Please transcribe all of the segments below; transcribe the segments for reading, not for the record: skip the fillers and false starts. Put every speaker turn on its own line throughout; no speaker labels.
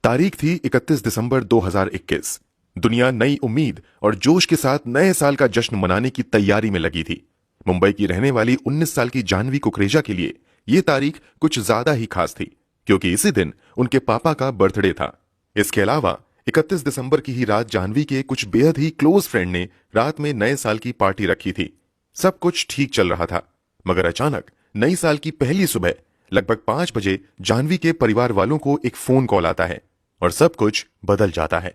तारीख थी 31 दिसंबर 2021। दुनिया नई उम्मीद और जोश के साथ नए साल का जश्न मनाने की तैयारी में लगी थी। मुंबई की रहने वाली 19 साल की जाह्नवी कुकरेजा के लिए यह तारीख कुछ ज्यादा ही खास थी, क्योंकि इसी दिन उनके पापा का बर्थडे था। इसके अलावा 31 दिसंबर की ही रात जाह्नवी के कुछ बेहद ही क्लोज फ्रेंड ने रात में नए साल की पार्टी रखी थी। सब कुछ ठीक चल रहा था, मगर अचानक नई साल की पहली सुबह लगभग 5 बजे जाह्नवी के परिवार वालों को एक फोन कॉल आता है और सब कुछ बदल जाता है।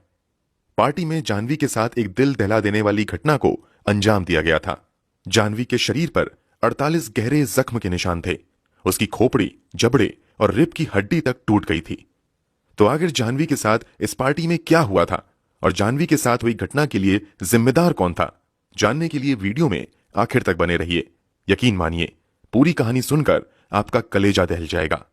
पार्टी में जाह्नवी के साथ एक दिल दहला देने वाली घटना को अंजाम दिया गया था। जाह्नवी के शरीर पर 48 गहरे जख्म के निशान थे। उसकी खोपड़ी, जबड़े और रिब की हड्डी तक टूट गई थी। तो आखिर जाह्नवी के साथ इस पार्टी में क्या हुआ था और जाह्नवी के साथ हुई घटना के लिए जिम्मेदार कौन था, जानने के लिए वीडियो में आखिर तक बने रहिए। यकीन मानिए, पूरी कहानी सुनकर आपका कलेजा दहल जाएगा।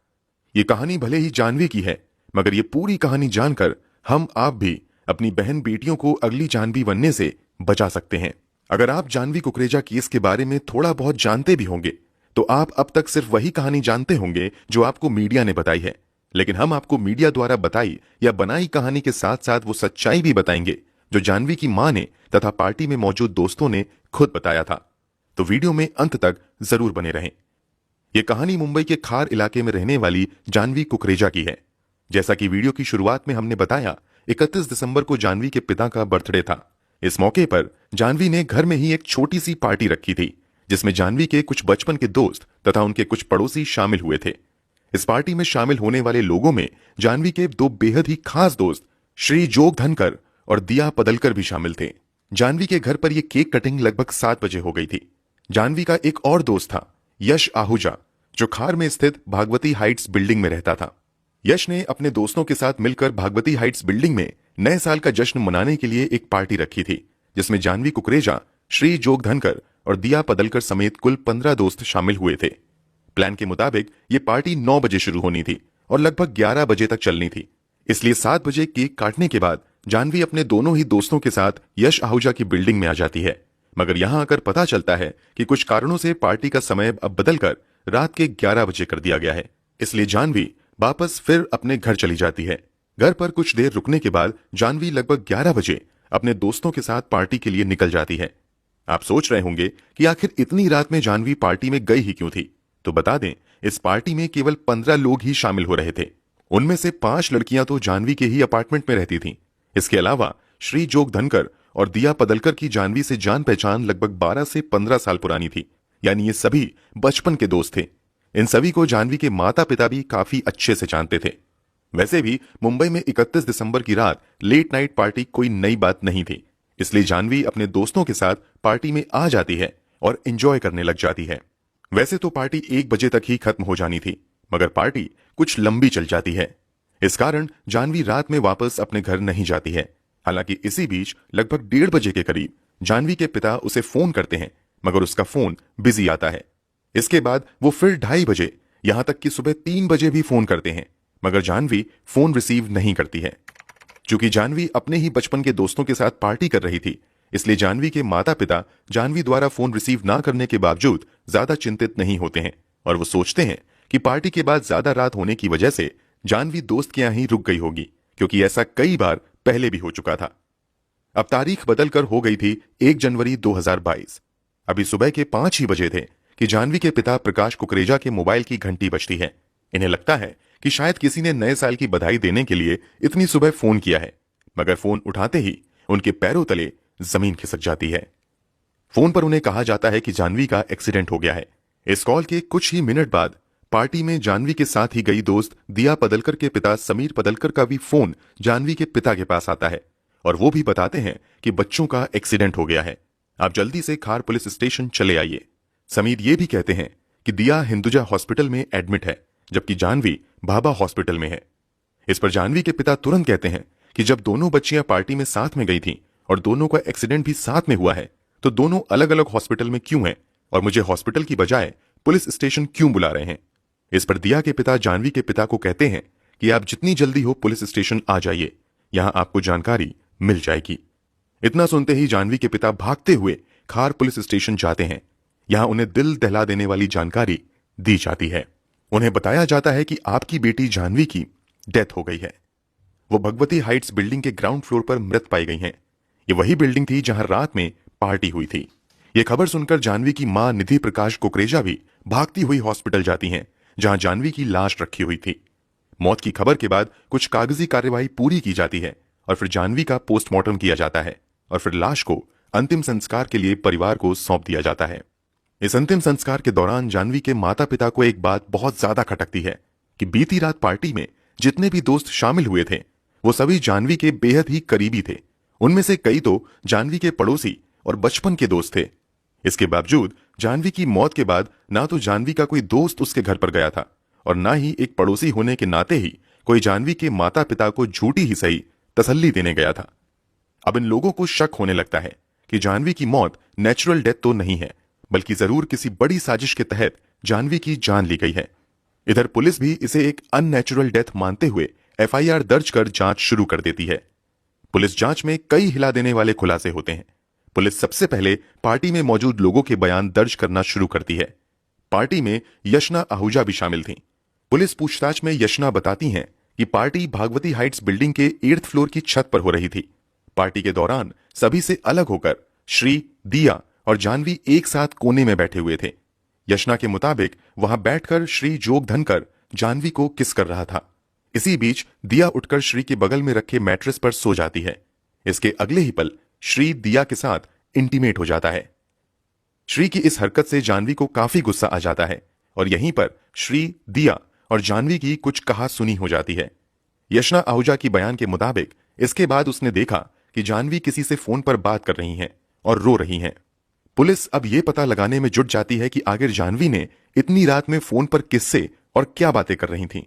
ये कहानी भले ही जाह्नवी की है, मगर ये पूरी कहानी जानकर हम आप भी अपनी बहन बेटियों को अगली जाह्नवी बनने से बचा सकते हैं। अगर आप जाह्नवी कुकरेजा केस के बारे में थोड़ा बहुत जानते भी होंगे, तो आप अब तक सिर्फ वही कहानी जानते होंगे जो आपको मीडिया ने बताई है। लेकिन हम आपको मीडिया द्वारा बताई या बनाई कहानी के साथ साथ वो सच्चाई भी बताएंगे जो जाह्नवी की मां ने तथा पार्टी में मौजूद दोस्तों ने खुद बताया था। तो वीडियो में अंत तक जरूर बने रहें। यह कहानी मुंबई के खार इलाके में रहने वाली जाह्नवी कुकरेजा की है। जैसा कि वीडियो की शुरुआत में हमने बताया, 31 दिसंबर को जाह्नवी के पिता का बर्थडे था। इस मौके पर जाह्नवी ने घर में ही एक छोटी सी पार्टी रखी थी, जिसमें जाह्नवी के कुछ बचपन के दोस्त तथा उनके कुछ पड़ोसी शामिल हुए थे। इस पार्टी में शामिल होने वाले लोगों में जाह्नवी के दो बेहद ही खास दोस्त श्री जोग धनकर और दिया पदलकर भी शामिल थे। जाह्नवी के घर पर यह केक कटिंग लगभग 7 बजे हो गई थी। जाह्नवी का एक और दोस्त था, यश आहूजा, जो खार में स्थित भागवती हाइट्स बिल्डिंग में रहता था। यश ने अपने दोस्तों के साथ मिलकर भागवती हाइट्स बिल्डिंग में नए साल का जश्न मनाने के लिए एक पार्टी रखी थी, जिसमें जाह्नवी कुकरेजा, श्री जोग धनकर और दिया पदलकर समेत कुल 15 दोस्त शामिल हुए थे। प्लान के मुताबिक ये पार्टी 9 बजे शुरू होनी थी और लगभग 11 बजे तक चलनी थी। इसलिए 7 बजे केक काटने के बाद जाह्नवी अपने दोनों ही दोस्तों के साथ यश आहूजा की बिल्डिंग में आ जाती है। मगर यहां आकर पता चलता है कि कुछ कारणों से पार्टी का समय अब बदलकर रात के 11 बजे कर दिया गया है। इसलिए जाह्नवी वापस फिर अपने घर चली जाती है। घर पर कुछ देर रुकने के बाद जाह्नवी लगभग 11 बजे अपने दोस्तों के साथ पार्टी के लिए निकल जाती है। आप सोच रहे होंगे कि आखिर इतनी रात में जाह्नवी पार्टी में गई ही क्यों थी? तो बता दें, इस पार्टी में केवल 15 लोग ही शामिल हो रहे थे। उनमें से 5 लड़कियां तो जाह्नवी के ही अपार्टमेंट में रहती थीं। इसके अलावा श्री जोग धनकर और दिया पदलकर की जाह्नवी से जान पहचान लगभग 12 से 15 साल पुरानी थी, यानी ये सभी बचपन के दोस्त थे। इन सभी को जाह्नवी के माता पिता भी काफी अच्छे से जानते थे। वैसे भी मुंबई में 31 दिसंबर की रात लेट नाइट पार्टी कोई नई बात नहीं थी, इसलिए जाह्नवी अपने दोस्तों के साथ पार्टी में आ जाती है और एंजॉय करने लग जाती है। वैसे तो पार्टी 1 बजे तक ही खत्म हो जानी थी, मगर पार्टी कुछ लंबी चल जाती है। इस कारण जाह्नवी रात में वापस अपने घर नहीं जाती है। हालांकि इसी बीच लगभग 1:30 बजे के करीब जाह्नवी के पिता उसे फोन करते हैं, मगर उसका फोन बिजी आता है। इसके बाद वो फिर 2:30 बजे, यहां तक कि सुबह 3 बजे भी फोन करते हैं, मगर जाह्नवी फोन रिसीव नहीं करती है। चूंकि जाह्नवी अपने ही बचपन के दोस्तों के साथ पार्टी कर रही थी, इसलिए जाह्नवी के माता पिता जाह्नवी द्वारा फोन रिसीव ना करने के बावजूद ज्यादा चिंतित नहीं होते हैं और वो सोचते हैं कि पार्टी के बाद ज्यादा रात होने की वजह से जाह्नवी दोस्त के यहां ही रुक गई होगी, क्योंकि ऐसा कई बार पहले भी हो चुका था। अब तारीख बदलकर हो गई थी 1 जनवरी 2022। अभी सुबह के 5 ही बजे थे कि जाह्नवी के पिता प्रकाश कुकरेजा के मोबाइल की घंटी बजती है। इन्हें लगता है कि शायद किसी ने नए साल की बधाई देने के लिए इतनी सुबह फोन किया है, मगर फोन उठाते ही उनके पैरों तले जमीन खिसक जाती है। फोन पर उन्हें कहा जाता है कि जाह्नवी का एक्सीडेंट हो गया है। इस कॉल के कुछ ही मिनट बाद पार्टी में जाह्नवी के साथ ही गई दोस्त दिया पदलकर के पिता समीर पदलकर का भी फोन जाह्नवी के पिता के पास आता है और वो भी बताते हैं कि बच्चों का एक्सीडेंट हो गया है, आप जल्दी से खार पुलिस स्टेशन चले आइए। समीर ये भी कहते हैं कि दिया हिंदुजा हॉस्पिटल में एडमिट है, जबकि जाह्नवी भाभा हॉस्पिटल में है। इस पर जाह्नवी के पिता तुरंत कहते हैं कि जब दोनों बच्चियां पार्टी में साथ में गई थीं और दोनों का एक्सीडेंट भी साथ में हुआ है, तो दोनों अलग अलग हॉस्पिटल में क्यों हैं और मुझे हॉस्पिटल की बजाय पुलिस स्टेशन क्यों बुला रहे हैं? इस पर दिया के पिता जाह्नवी के पिता को कहते हैं कि आप जितनी जल्दी हो पुलिस स्टेशन आ जाइए, यहां आपको जानकारी मिल जाएगी। इतना सुनते ही जाह्नवी के पिता भागते हुए खार पुलिस स्टेशन जाते हैं। यहां उन्हें दिल दहला देने वाली जानकारी दी जाती है। उन्हें बताया जाता है कि आपकी बेटी जाह्नवी की डेथ हो गई है। वो भगवती हाइट्स बिल्डिंग के ग्राउंड फ्लोर पर मृत पाई गई हैं। ये वही बिल्डिंग थी जहां रात में पार्टी हुई थी। ये खबर सुनकर जानवी की मां निधि प्रकाश कुकरेजा भी भागती हुई हॉस्पिटल जाती हैं, जहां जानवी की लाश रखी हुई थी। मौत की खबर के बाद कुछ कागजी कार्यवाही पूरी की जाती है और फिर जानवी का पोस्टमार्टम किया जाता है और फिर लाश को अंतिम संस्कार के लिए परिवार को सौंप दिया जाता है। इस अंतिम संस्कार के दौरान जानवी के माता पिता को एक बात बहुत ज्यादा खटकती है कि बीती रात पार्टी में जितने भी दोस्त शामिल हुए थे वो सभी जानवी के बेहद ही करीबी थे। उनमें से कई तो जानवी के पड़ोसी और बचपन के दोस्त थे। इसके बावजूद जानवी की मौत के बाद ना तो जानवी का कोई दोस्त उसके घर पर गया था और ना ही एक पड़ोसी होने के नाते ही कोई जानवी के माता पिता को झूठी ही सही तसल्ली देने गया था। अब इन लोगों को शक होने लगता है कि जानवी की मौत नेचुरल डेथ तो नहीं है, बल्कि जरूर किसी बड़ी साजिश के तहत जानवी की जान ली गई है। इधर पुलिस भी इसे एक अननेचुरल डेथ मानते हुए एफआईआर दर्ज कर जांच शुरू कर देती है। पुलिस जांच में कई हिला देने वाले खुलासे होते हैं। पुलिस सबसे पहले पार्टी में मौजूद लोगों के बयान दर्ज करना शुरू करती है। पार्टी में यशना आहूजा भी शामिल थीं। पुलिस पूछताछ में यशना बताती हैं कि पार्टी भागवती हाइट्स बिल्डिंग के 8th फ्लोर की छत पर हो रही थी। पार्टी के दौरान सभी से अलग होकर श्री, दिया और जानवी एक साथ कोने में बैठे हुए थे। यशना के मुताबिक वहां बैठकर श्री जोग धनकर जानवी को किस कर रहा था। इसी बीच दिया उठकर श्री के बगल में रखे मैट्रेस पर सो जाती है। इसके अगले ही पल श्री दिया के साथ इंटीमेट हो जाता है। श्री की इस हरकत से जानवी को काफी गुस्सा आ जाता है और यहीं पर श्री, दिया और जानवी की कुछ कहा सुनी हो जाती है। यशना आहूजा की बयान के मुताबिक इसके बाद उसने देखा कि जानवी किसी से फोन पर बात कर रही हैं और रो रही हैं। पुलिस अब यह पता लगाने में जुट जाती है कि आखिर जानवी ने इतनी रात में फोन पर किससे और क्या बातें कर रही थीं।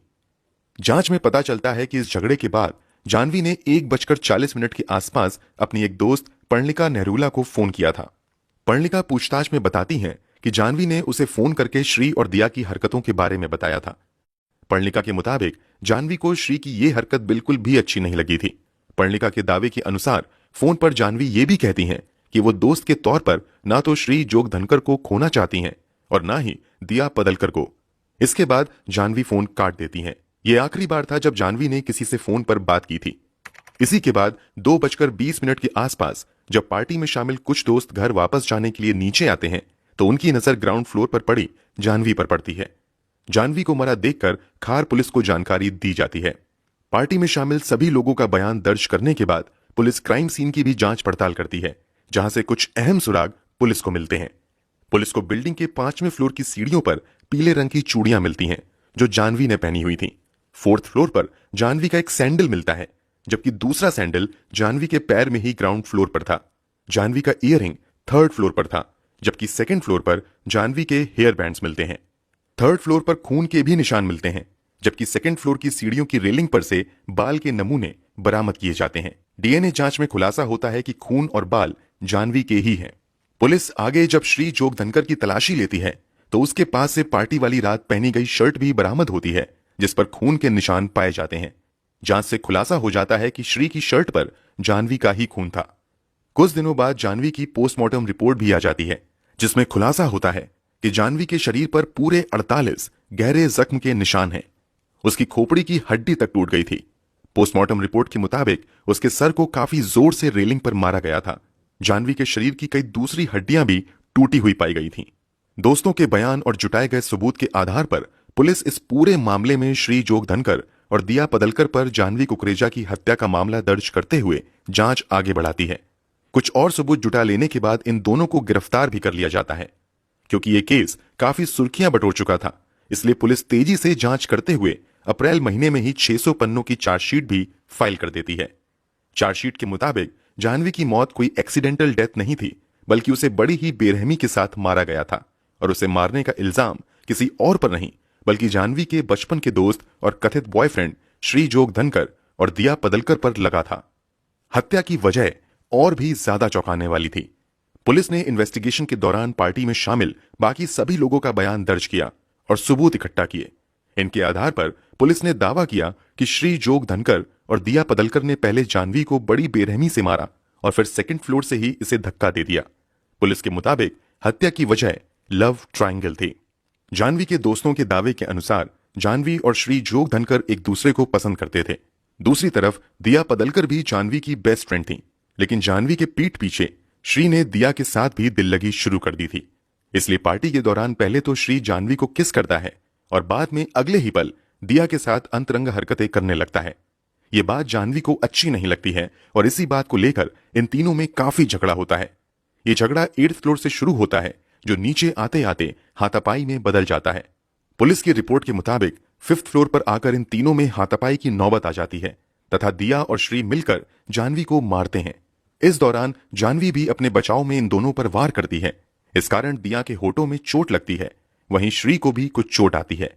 जांच में पता चलता है कि इस झगड़े के बाद जानवी ने 1:40 के आसपास अपनी एक दोस्त पर्णिका नेहरूला को फोन किया था। पर्णिका पूछताछ में बताती हैं कि जानवी ने उसे फोन करके श्री और दिया की हरकतों के बारे में बताया था। पर्णिका के मुताबिक जानवी को श्री की यह हरकत बिल्कुल भी अच्छी नहीं लगी थी। पर्णिका के दावे के अनुसार फोन पर जानवी ये भी कहती हैं कि वो दोस्त के तौर पर ना तो श्री जोग धनकर को खोना चाहती हैं और ना ही दिया पदलकर को। इसके बाद जानवी फोन काट देती हैं। यह आखिरी बार था जब जानवी ने किसी से फोन पर बात की थी। इसी के बाद 2:20 के आसपास जब पार्टी में शामिल कुछ दोस्त घर वापस जाने के लिए नीचे आते हैं तो उनकी नजर ग्राउंड फ्लोर पर पड़ी जानवी पर पड़ती है। जानवी को मरा देखकर खार पुलिस को जानकारी दी जाती है। पार्टी में शामिल सभी लोगों का बयान दर्ज करने के बाद पुलिस क्राइम सीन की भी जांच पड़ताल करती है, जहां से कुछ अहम सुराग पुलिस को मिलते हैं। पुलिस को बिल्डिंग के 5वें फ्लोर की सीढ़ियों पर पीले रंग की चूड़ियां मिलती हैं जो जानवी ने पहनी हुई थी। 4th फ्लोर पर जानवी का एक सैंडल मिलता है, जबकि दूसरा सैंडल जानवी के पैर में ही ग्राउंड फ्लोर पर था। जानवी का ईयररिंग 3rd फ्लोर पर था, जबकि 2nd फ्लोर पर जानवी के हेयर बैंड्स मिलते हैं। 3rd फ्लोर पर खून के भी निशान मिलते हैं, जबकि 2nd फ्लोर की सीढ़ियों की रेलिंग पर से बाल के नमूने बरामद किए जाते हैं। डीएनए जांच में खुलासा होता है कि खून और बाल जानवी के ही हैं। पुलिस आगे जब श्री जोग धनकर की तलाशी लेती है तो उसके पास से पार्टी वाली रात पहनी गई शर्ट भी बरामद होती है, जिस पर खून के निशान पाए जाते हैं। जांच से खुलासा हो जाता है कि श्री की शर्ट पर जानवी का ही खून था। कुछ दिनों बाद जानवी की पोस्टमार्टम रिपोर्ट भी आ जाती है, जिसमें खुलासा होता है कि जानवी के शरीर पर पूरे 48 गहरे जख्म के निशान हैं। उसकी खोपड़ी की हड्डी तक टूट गई थी। पोस्टमार्टम रिपोर्ट के मुताबिक उसके सर को काफी जोर से रेलिंग पर मारा गया था। जानवी के शरीर की कई दूसरी हड्डियां भी टूटी हुई पाई गई थीं। दोस्तों के बयान और जुटाए गए सबूत के आधार पर पुलिस इस पूरे मामले में श्री जोग धनकर और दिया पदलकर पर जानवी कुकरेजा की हत्या का मामला दर्ज करते हुए जांच आगे बढ़ाती है। कुछ और सबूत जुटा लेने के बाद इन दोनों को गिरफ्तार भी कर लिया जाता है। क्योंकि यह केस काफी सुर्खियां बटोर चुका था, इसलिए पुलिस तेजी से जांच करते हुए अप्रैल महीने में ही 600 पन्नों की चार्जशीट भी फाइल कर देती है। चार्जशीट के मुताबिक जानवी की मौत कोई एक्सीडेंटल डेथ नहीं थी, बल्कि उसे बड़ी ही बेरहमी के साथ मारा गया था और उसे मारने का इल्जाम किसी और पर नहीं बल्कि जानवी के बचपन के दोस्त और कथित बॉयफ्रेंड श्री जोग धनकर और दिया पदलकर पर लगा था। हत्या की वजह और भी ज्यादा चौंकाने वाली थी। पुलिस ने इन्वेस्टिगेशन के दौरान पार्टी में शामिल बाकी सभी लोगों का बयान दर्ज किया और सबूत इकट्ठा किए। इनके आधार पर पुलिस ने दावा किया कि श्री जोग धनकर और दिया पदलकर ने पहले जानवी को बड़ी बेरहमी से मारा और फिर 2nd फ्लोर से ही इसे धक्का दे दिया। पुलिस के मुताबिक हत्या की वजह लव ट्रायंगल थी। जानवी के दोस्तों के दावे के अनुसार जानवी और श्री जोग धनकर एक दूसरे को पसंद करते थे। दूसरी तरफ दिया पदलकर भी जानवी की बेस्ट फ्रेंड थी, लेकिन जानवी के पीठ पीछे श्री ने दिया के साथ भी दिल लगी शुरू कर दी थी। इसलिए पार्टी के दौरान पहले तो श्री जानवी को किस करता है और बाद में अगले ही पल दिया के साथ अंतरंग हरकतें करने लगता है। ये बात जानवी को अच्छी नहीं लगती है और इसी बात को लेकर इन तीनों में काफी झगड़ा होता है। ये झगड़ा 8th फ्लोर से शुरू होता है, जो नीचे आते आते हाथापाई में बदल जाता है। पुलिस की रिपोर्ट के मुताबिक 5th फ्लोर पर आकर इन तीनों में हाथापाई की नौबत आ जाती है तथा दिया और श्री मिलकर जानवी को मारते हैं। इस दौरान जानवी भी अपने बचाव में इन दोनों पर वार करती है। इस कारण दिया के होठों में चोट लगती है, वहीं श्री को भी कुछ चोट आती है।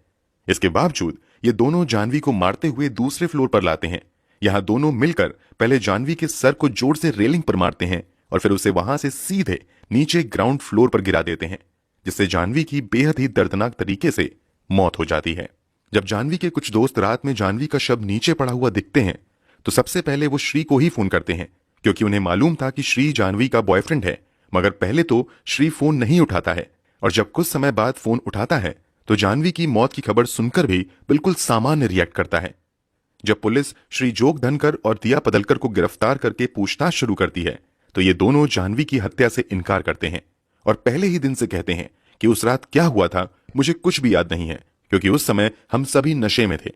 इसके बावजूद ये दोनों जानवी को मारते हुए दूसरे फ्लोर पर लाते हैं। यहां दोनों मिलकर पहले जानवी के सर को जोर से रेलिंग पर मारते हैं और फिर उसे वहां से सीधे नीचे ग्राउंड फ्लोर पर गिरा देते हैं, जिससे जानवी की बेहद ही दर्दनाक तरीके से मौत हो जाती है। जब जानवी के कुछ दोस्त रात में जानवी का शव नीचे पड़ा हुआ दिखते हैं तो सबसे पहले वो श्री को ही फोन करते हैं, क्योंकि उन्हें मालूम था कि श्री जानवी का बॉयफ्रेंड है। मगर पहले तो श्री फोन नहीं उठाता है और जब कुछ समय बाद फोन उठाता है तो जानवी की मौत की खबर सुनकर भी बिल्कुल सामान्य रिएक्ट करता है। जब पुलिस श्री जोग धनकर और दिया पदलकर को गिरफ्तार करके पूछताछ शुरू करती है तो ये दोनों जानवी की हत्या से इनकार करते हैं और पहले ही दिन से कहते हैं कि उस रात क्या हुआ था मुझे कुछ भी याद नहीं है, क्योंकि उस समय हम सभी नशे में थे।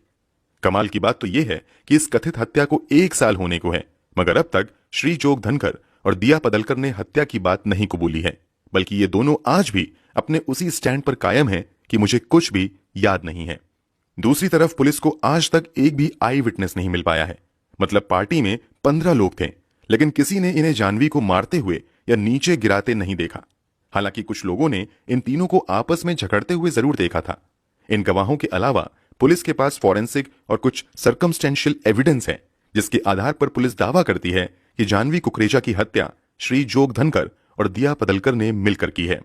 कमाल की बात तो यह है कि इस कथित हत्या को 1 साल होने को है, मगर अब तक श्री जोग धनकर और दिया पदलकर ने हत्या की बात नहीं कबूली है, बल्कि ये दोनों आज भी अपने उसी स्टैंड पर कायम हैं कि मुझे कुछ भी याद नहीं है। दूसरी तरफ पुलिस को आज तक एक भी आई विटनेस नहीं मिल पाया है। मतलब पार्टी में 15 लोग थे, लेकिन किसी ने इन्हें जानवी को मारते हुए या नीचे गिराते नहीं देखा। हालांकि कुछ लोगों ने इन तीनों को आपस में झगड़ते हुए जरूर देखा था। इन गवाहों के अलावा पुलिस के पास फॉरेंसिक और कुछ सर्कमस्टेंशियल एविडेंस है, जिसके आधार पर पुलिस दावा करती है कि जानवी कुकरेजा की हत्या श्री जोग धनकर और दिया पदलकर ने मिलकर की है।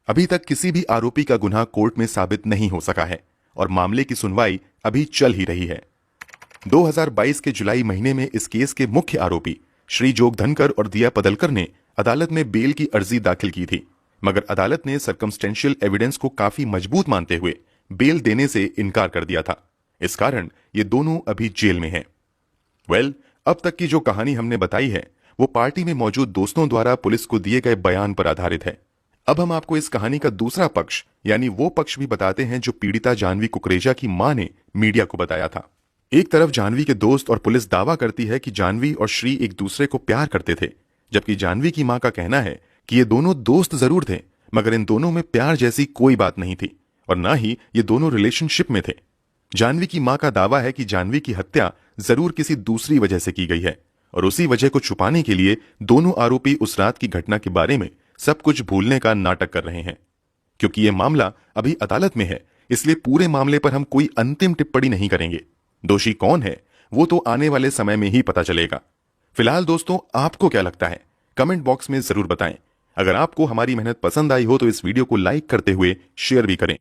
अभी तक किसी भी आरोपी का गुनाह कोर्ट में साबित नहीं हो सका है और मामले की सुनवाई अभी चल ही रही है। 2022 के जुलाई महीने में इस केस के मुख्य आरोपी श्री जोग धनकर और दिया पदलकर ने अदालत में बेल की अर्जी दाखिल की थी, मगर अदालत ने सर्कमस्टेंशियल एविडेंस को काफी मजबूत मानते हुए बेल देने से इनकार कर दिया था। इस कारण ये दोनों अभी जेल में हैं। अब तक की जो कहानी हमने बताई है वो पार्टी में मौजूद दोस्तों द्वारा पुलिस को दिए गए बयान पर आधारित है। अब हम आपको इस कहानी का दूसरा पक्ष यानी वो पक्ष भी बताते हैं जो पीड़िता जानवी कुकरेजा की मां ने मीडिया को बताया था। एक तरफ जानवी के दोस्त और पुलिस दावा करती है कि जानवी और श्री एक दूसरे को प्यार करते थे, जबकि जानवी की मां का कहना है कि ये दोनों दोस्त जरूर थे, मगर इन दोनों में प्यार जैसी कोई बात नहीं थी और ना ही ये दोनों रिलेशनशिप में थे। जानवी की मां का दावा है कि जानवी की हत्या जरूर किसी दूसरी वजह से की गई है और उसी वजह को छुपाने के लिए दोनों आरोपी उस रात की घटना के बारे में सब कुछ भूलने का नाटक कर रहे हैं। क्योंकि यह मामला अभी अदालत में है, इसलिए पूरे मामले पर हम कोई अंतिम टिप्पणी नहीं करेंगे। दोषी कौन है वो तो आने वाले समय में ही पता चलेगा। फिलहाल दोस्तों, आपको क्या लगता है कमेंट बॉक्स में जरूर बताएं। अगर आपको हमारी मेहनत पसंद आई हो तो इस वीडियो को लाइक करते हुए शेयर भी करें।